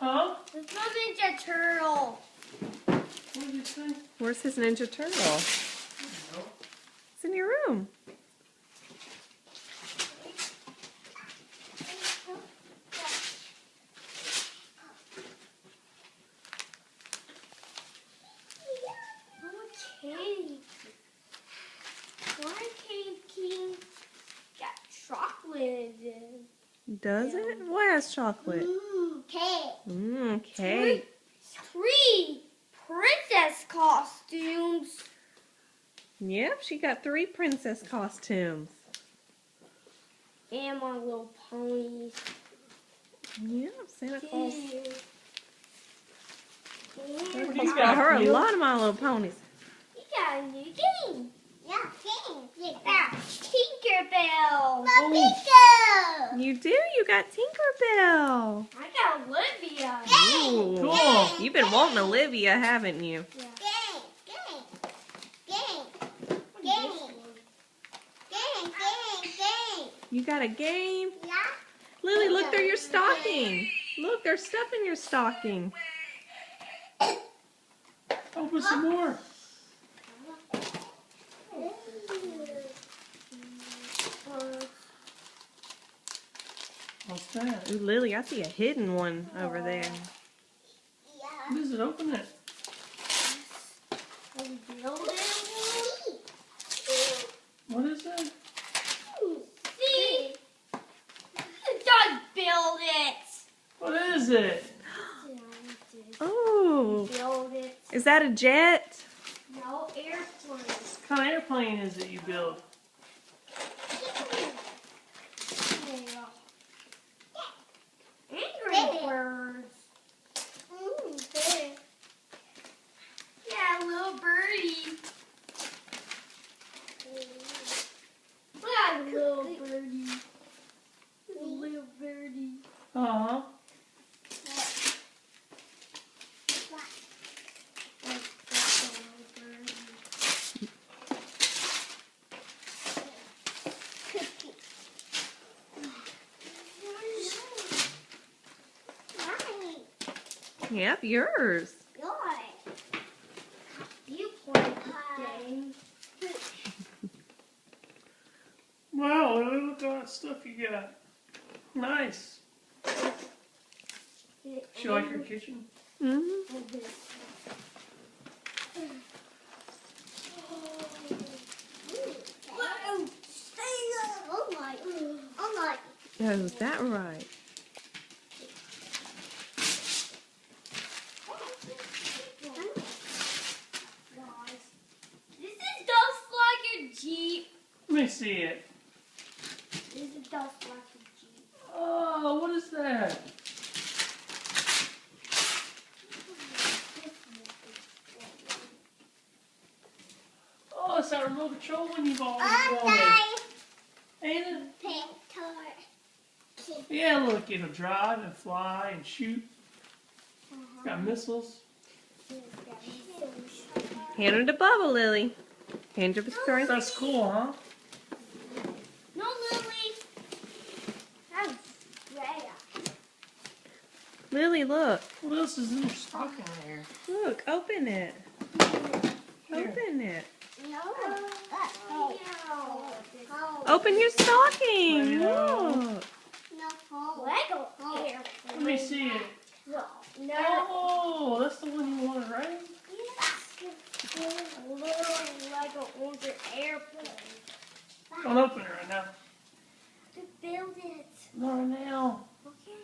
Huh? It's my Ninja Turtle. What did you say? Where's his Ninja Turtle? It's in your room. Okay. Why can't King get chocolate? Does it? What has chocolate? Cake. Cake. Three princess costumes. Yep, she got 3 princess costumes. And my little ponies. Yep, Santa Claus. Santa And Claus got her a Neil? lot of My Little Ponies. you got a new game. Yeah, game. You got Tinkerbell. Tinkerbell. You do? You got Tinkerbell. I got Olivia. Ooh. Cool. You've been wanting Olivia, haven't you? Yeah. You got a game? Lily, look, they're your stocking. Look, there's stuff in your stocking. Open some more. What's that? Ooh, Lily, I see a hidden one over there. What is it? Open it. What is that? See? Dog build it. What is it? Oh, Build it. is that a jet? No airplane. What kind of airplane is it you build? Angry birds. Yeah, little birdie. Look at little birdie. Little birdie. Uh-huh. Yep, yours. You play the game. Wow, look at all that stuff you got. Nice. Do you like your kitchen? Mm-hmm. Oh, is that right? This is just like a Jeep. Let me see it. This is just like a Jeep. Oh, what is that? Oh, it's that remote control one you've always wanted. Ain't it? Yeah, look, it'll drive and fly and shoot. It's got missiles. Hand her to Bubba, Lily. Hand her the story. That's cool, huh? No, Lily. That's rare. Lily, look. What else is in your stocking there? Look, open it. Open it. No. Open your stocking. Lego. Look. Lego airplane. Let me see it. No. Oh, that's the one you wanted, right? Little Lego owns an airplane. Don't open it right now. To build it. Not right now. Okay.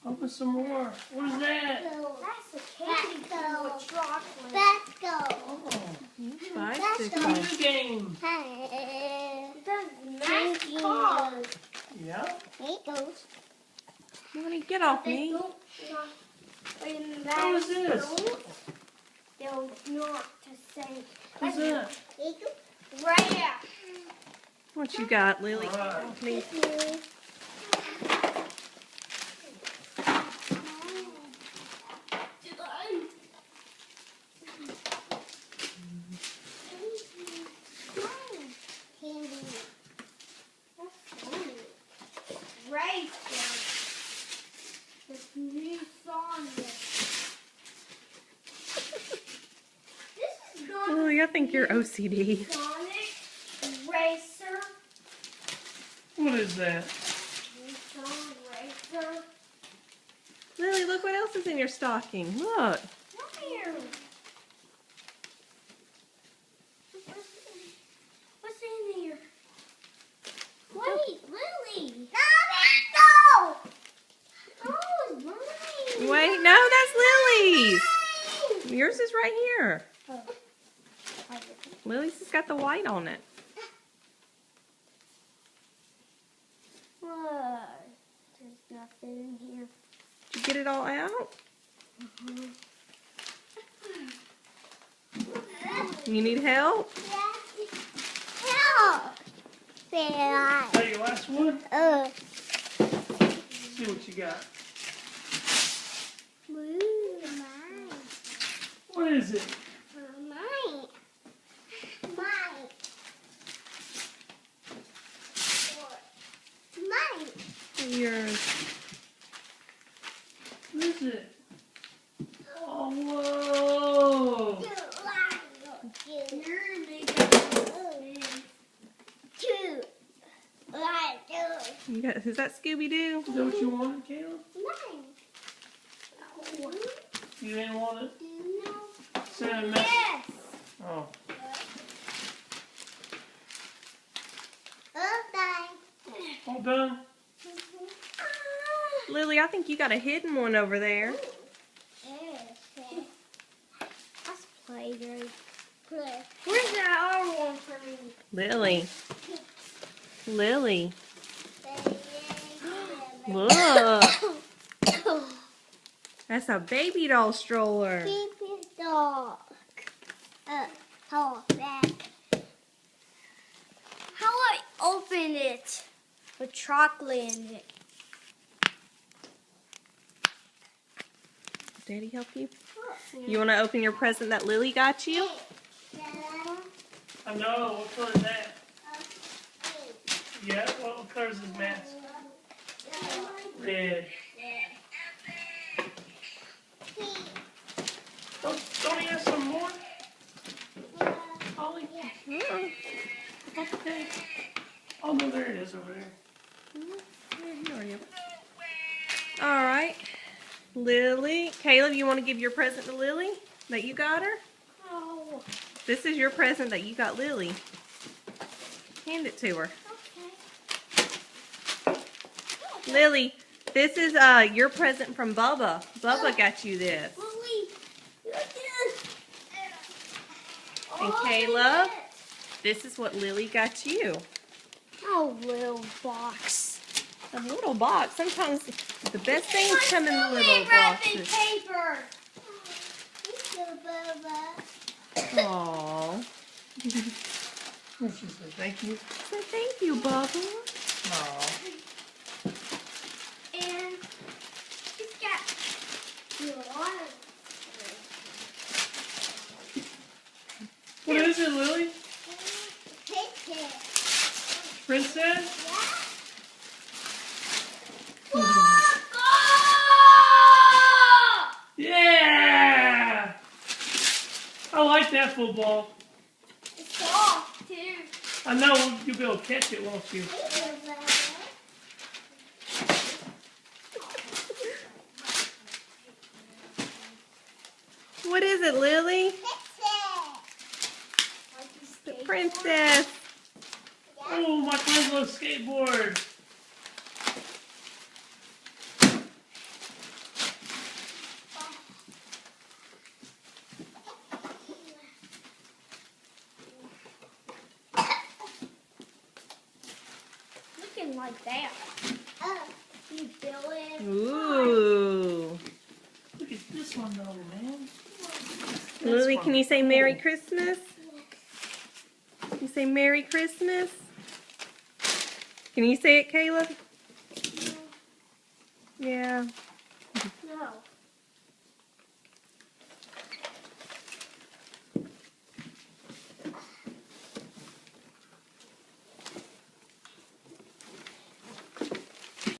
Open some more. What is that? That's a candy cane with chocolate. Oh, Bicycle. new game. It does nice cars. Yeah. Mommy, get off me. How is this? They'll not to say. What's that? Rare. What you got, Lily? Alright. Please. Lily, I think you're OCD. Sonic Racer. What is that? Sonic Racer. Lily, look what else is in your stocking. Look. Come here. What's in here? Wait, Lily. No! Oh, it's mine. Wait, no, that's Lily's. Yours is right here. Oh. Lily's has got the white on it. What? There's nothing in here. Did you get it all out? You need help? Help! Is that your last one? See what you got. Mine. What is it? Mine. Yours. What is it? Oh, whoa! You got, is that Scooby-Doo? Is that what you wanted, Caleb? You didn't want it? Cinnamon mess? Yes. Oh. All done? Lily, I think you got a hidden one over there. Let's play, guys. Where's that other one for me? Lily. Lily. Look. That's a baby doll stroller. Baby dog. Hold back. How do I open it with chocolate in it? Daddy help you? You want to open your present that Lily got you? I know. What color is that? Yeah, what color is his mask? Red. Don't he have some more? Ollie? Okay. Oh, no, there it is over there. All right. Lily. Caleb, you want to give your present to Lily that you got her? Oh, This is your present that you got Lily. Hand it to her. okay. Lily, this is your present from Bubba. Bubba got you this. Lily, look at this. And Oh, Caleb, this is what Lily got you. oh, little box. A little box. Sometimes the best things come in the little Wrapping boxes. paper. Aww. Let's just say thank you. So thank you, Bubba. Aw. And it's got What is it, Lily? Princess? Yeah! I like that football. It's soft too. I know you'll be able to catch it, won't you? What is it, Lily? The princess. Oh, my friend's little skateboard. Looking like that. You feeling? Ooh. Look at this one, though, man. Lily, can you say Merry Christmas? Can you say Merry Christmas? Can you say it, Caleb? Yeah. No.